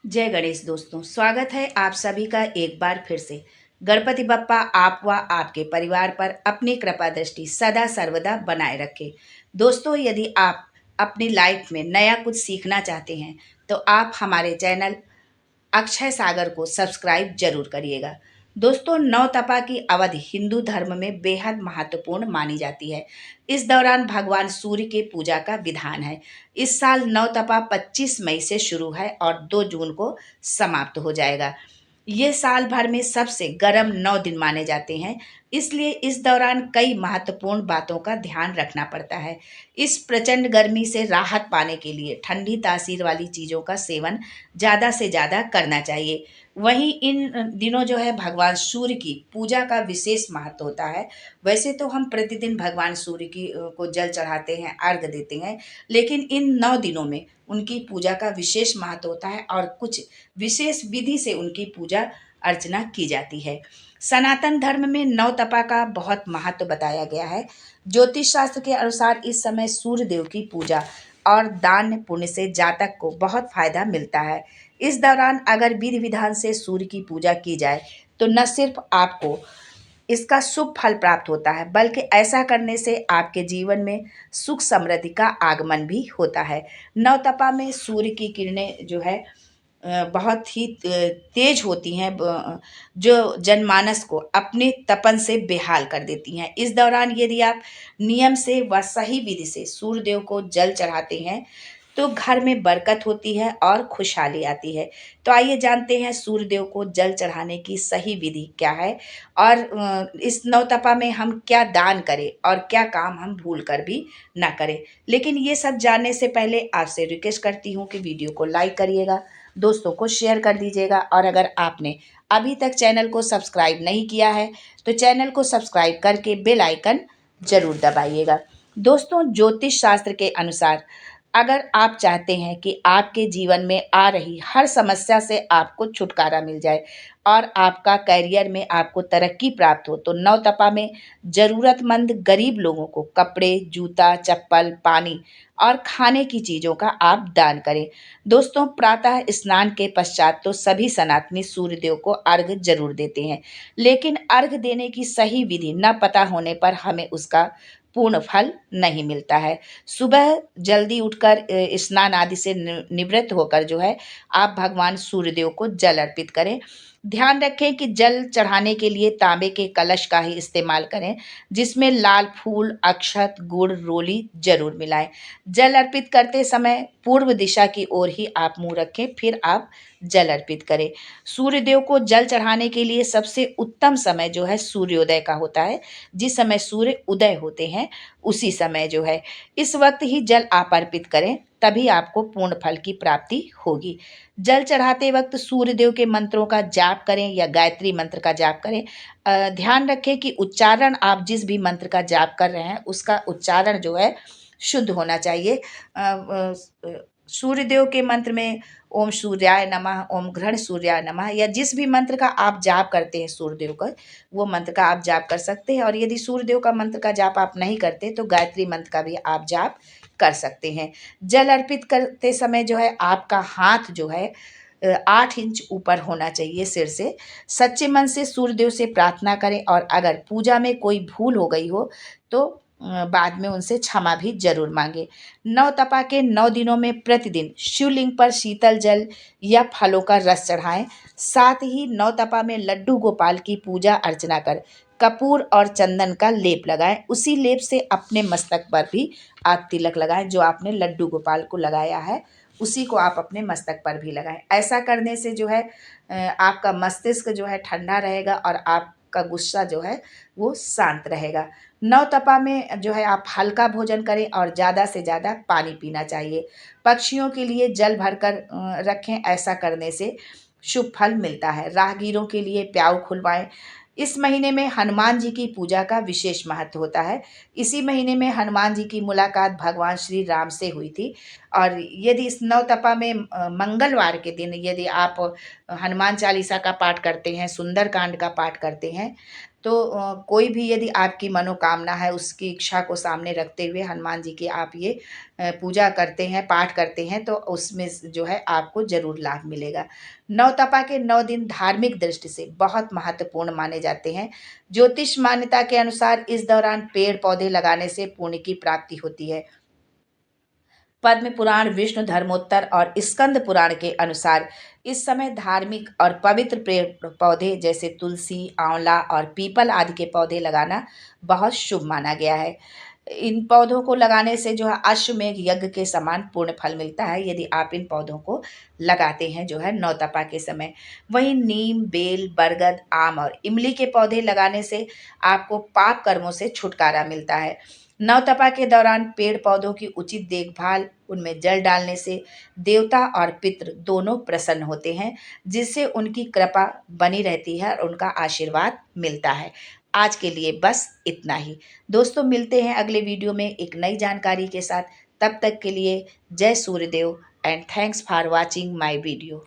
जय गणेश दोस्तों, स्वागत है आप सभी का एक बार फिर से। गणपति बप्पा आप व आपके परिवार पर अपनी कृपा दृष्टि सदा सर्वदा बनाए रखे। दोस्तों, यदि आप अपनी लाइफ में नया कुछ सीखना चाहते हैं तो आप हमारे चैनल अक्षय सागर को सब्सक्राइब जरूर करिएगा। दोस्तों, नौ तपा की अवधि हिंदू धर्म में बेहद महत्वपूर्ण मानी जाती है। इस दौरान भगवान सूर्य के पूजा का विधान है। इस साल नौ तपा 25 मई से शुरू है और 2 जून को समाप्त हो जाएगा। ये साल भर में सबसे गर्म 9 दिन माने जाते हैं, इसलिए इस दौरान कई महत्वपूर्ण बातों का ध्यान रखना पड़ता है। इस प्रचंड गर्मी से राहत पाने के लिए ठंडी तासीर वाली चीज़ों का सेवन ज़्यादा से ज़्यादा करना चाहिए। वहीं इन दिनों जो है भगवान सूर्य की पूजा का विशेष महत्व होता है। वैसे तो हम प्रतिदिन भगवान सूर्य को जल चढ़ाते हैं, अर्घ देते हैं, लेकिन इन 9 दिनों में उनकी पूजा का विशेष महत्व होता है और कुछ विशेष विधि से उनकी पूजा अर्चना की जाती है। सनातन धर्म में नौ तपा का बहुत महत्व बताया गया है। ज्योतिष शास्त्र के अनुसार इस समय सूर्य देव की पूजा और दान पुण्य से जातक को बहुत फायदा मिलता है। इस दौरान अगर विधि विधान से सूर्य की पूजा की जाए तो न सिर्फ आपको इसका शुभ फल प्राप्त होता है, बल्कि ऐसा करने से आपके जीवन में सुख समृद्धि का आगमन भी होता है। नवतपा में सूर्य की किरणें जो है बहुत ही तेज होती हैं, जो जनमानस को अपने तपन से बेहाल कर देती हैं। इस दौरान यदि आप नियम से व सही विधि से सूर्यदेव को जल चढ़ाते हैं तो घर में बरकत होती है और खुशहाली आती है। तो आइए जानते हैं सूर्यदेव को जल चढ़ाने की सही विधि क्या है और इस नवतपा में हम क्या दान करें और क्या काम हम भूल कर भी ना करें। लेकिन ये सब जानने से पहले आपसे रिक्वेस्ट करती हूँ कि वीडियो को लाइक करिएगा, दोस्तों को शेयर कर दीजिएगा और अगर आपने अभी तक चैनल को सब्सक्राइब नहीं किया है तो चैनल को सब्सक्राइब करके बेल आइकन जरूर दबाइएगा। दोस्तों, ज्योतिष शास्त्र के अनुसार अगर आप चाहते हैं कि आपके जीवन में आ रही हर समस्या से आपको छुटकारा मिल जाए और आपका करियर में आपको तरक्की प्राप्त हो तो नवतपा में ज़रूरतमंद गरीब लोगों को कपड़े, जूता, चप्पल, पानी और खाने की चीज़ों का आप दान करें। दोस्तों, प्रातः स्नान के पश्चात तो सभी सनातनी सूर्यदेव को अर्घ जरूर देते हैं, लेकिन अर्घ देने की सही विधि न पता होने पर हमें उसका पूर्ण फल नहीं मिलता है। सुबह जल्दी उठकर स्नान आदि से निवृत्त होकर जो है आप भगवान सूर्यदेव को जल अर्पित करें। ध्यान रखें कि जल चढ़ाने के लिए तांबे के कलश का ही इस्तेमाल करें, जिसमें लाल फूल, अक्षत, गुड़, रोली जरूर मिलाएं। जल अर्पित करते समय पूर्व दिशा की ओर ही आप मुंह रखें, फिर आप जल अर्पित करें। सूर्यदेव को जल चढ़ाने के लिए सबसे उत्तम समय जो है सूर्योदय का होता है। जिस समय सूर्य उदय होते हैं उसी समय जो है इस वक्त ही जल आप अर्पित करें, तभी आपको पूर्ण फल की प्राप्ति होगी। जल चढ़ाते वक्त सूर्यदेव के मंत्रों का जाप करें या गायत्री मंत्र का जाप करें। ध्यान रखें कि उच्चारण आप जिस भी मंत्र का जाप कर रहे हैं उसका उच्चारण जो है शुद्ध होना चाहिए। सूर्यदेव के मंत्र में ओम सूर्याय नमः, ओम घृण सूर्याय नमः या जिस भी मंत्र का आप जाप करते हैं सूर्यदेव का, वो मंत्र का आप जाप कर सकते हैं। और यदि सूर्यदेव का मंत्र का जाप आप नहीं करते तो गायत्री मंत्र का भी आप जाप कर सकते हैं। जल अर्पित करते समय जो है आपका हाथ जो है 8 इंच ऊपर होना चाहिए सिर से। सच्चे मन से सूर्यदेव से प्रार्थना करें और अगर पूजा में कोई भूल हो गई हो तो बाद में उनसे क्षमा भी जरूर मांगे। नवतपा के 9 दिनों में प्रतिदिन शिवलिंग पर शीतल जल या फलों का रस चढ़ाएं। साथ ही नवतपा में लड्डू गोपाल की पूजा अर्चना कर कपूर और चंदन का लेप लगाएं। उसी लेप से अपने मस्तक पर भी आप तिलक लगाएं, जो आपने लड्डू गोपाल को लगाया है उसी को आप अपने मस्तक पर भी लगाएं। ऐसा करने से जो है आपका मस्तिष्क जो है ठंडा रहेगा और आपका गुस्सा जो है वो शांत रहेगा। नवतपा में जो है आप हल्का भोजन करें और ज़्यादा से ज़्यादा पानी पीना चाहिए। पक्षियों के लिए जल भरकर रखें, ऐसा करने से शुभ फल मिलता है। राहगीरों के लिए प्याऊ खुलवाएं। इस महीने में हनुमान जी की पूजा का विशेष महत्व होता है। इसी महीने में हनुमान जी की मुलाकात भगवान श्री राम से हुई थी और यदि इस नवतपा में मंगलवार के दिन यदि आप हनुमान चालीसा का पाठ करते हैं, सुंदरकांड का पाठ करते हैं तो कोई भी यदि आपकी मनोकामना है, उसकी इच्छा को सामने रखते हुए हनुमान जी की आप ये पूजा करते हैं, पाठ करते हैं, तो उसमें जो है आपको ज़रूर लाभ मिलेगा। नवतपा के 9 दिन धार्मिक दृष्टि से बहुत महत्वपूर्ण माने जाते हैं। ज्योतिष मान्यता के अनुसार इस दौरान पेड़-पौधे लगाने से पुण्य की प्राप्ति होती है। पद्म पुराण, विष्णु धर्मोत्तर और स्कंद पुराण के अनुसार इस समय धार्मिक और पवित्र पेड़ पौधे जैसे तुलसी, आंवला और पीपल आदि के पौधे लगाना बहुत शुभ माना गया है। इन पौधों को लगाने से जो है अश्वमेध यज्ञ के समान पूर्ण फल मिलता है, यदि आप इन पौधों को लगाते हैं जो है नौतपा के समय। वहीं नीम, बेल, बरगद, आम और इमली के पौधे लगाने से आपको पाप कर्मों से छुटकारा मिलता है। नवतपा के दौरान पेड़ पौधों की उचित देखभाल, उनमें जल डालने से देवता और पितृ दोनों प्रसन्न होते हैं, जिससे उनकी कृपा बनी रहती है और उनका आशीर्वाद मिलता है। आज के लिए बस इतना ही। दोस्तों, मिलते हैं अगले वीडियो में एक नई जानकारी के साथ। तब तक के लिए जय Suryadev and thanks for watching my video.